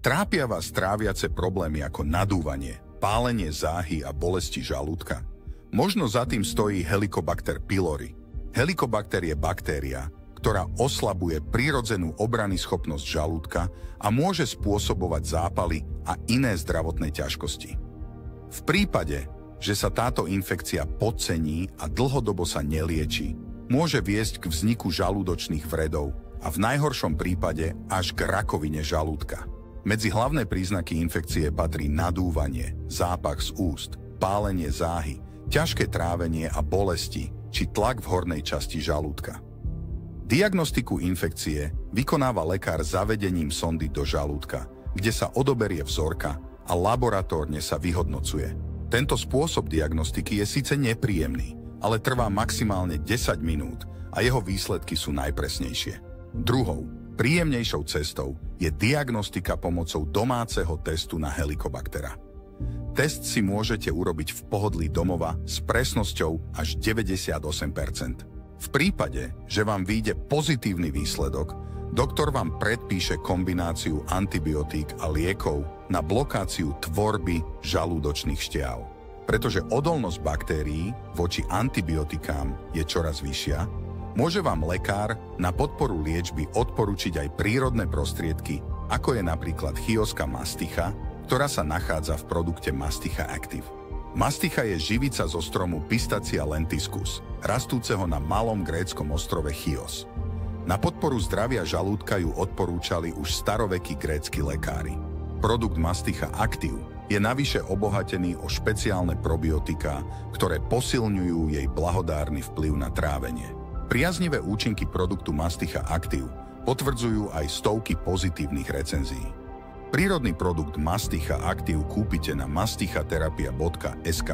Trápia vás tráviace problémy ako nadúvanie, pálenie záhy a bolesti žalúdka? Možno za tým stojí Helicobacter pylori. Helicobacter je baktéria, ktorá oslabuje prirodzenú obranyschopnosť žalúdka a môže spôsobovať zápaly a iné zdravotné ťažkosti. V prípade, že sa táto infekcia podcení a dlhodobo sa nelieči, môže viesť k vzniku žalúdočných vredov a v najhoršom prípade až k rakovine žalúdka. Medzi hlavné príznaky infekcie patrí nadúvanie, zápach z úst, pálenie záhy, ťažké trávenie a bolesti či tlak v hornej časti žalúdka. Diagnostiku infekcie vykonáva lekár zavedením sondy do žalúdka, kde sa odoberie vzorka a laboratórne sa vyhodnocuje. Tento spôsob diagnostiky je síce nepríjemný, ale trvá maximálne 10 minút a jeho výsledky sú najpresnejšie. Druhou, príjemnejšou cestou je diagnostika pomocou domáceho testu na Helicobaktera. Test si môžete urobiť v pohodlí domova s presnosťou až 98%. V prípade, že vám vyjde pozitívny výsledok, doktor vám predpíše kombináciu antibiotík a liekov na blokáciu tvorby žalúdočných šťav. Pretože odolnosť baktérií voči antibiotikám je čoraz vyššia, môže vám lekár na podporu liečby odporučiť aj prírodné prostriedky, ako je napríklad Chiosca masticha, ktorá sa nachádza v produkte Masticha Active. Masticha je živica zo stromu Pistacia lentiscus, rastúceho na malom gréckom ostrove Chios. Na podporu zdravia žalúdka ju odporúčali už starovekí grécki lekári. Produkt Masticha Active je navyše obohatený o špeciálne probiotiká, ktoré posilňujú jej blahodárny vplyv na trávenie. Priaznivé účinky produktu Masticha Active potvrdzujú aj stovky pozitívnych recenzií. Prírodný produkt Masticha Active kúpite na mastichaterapia.sk.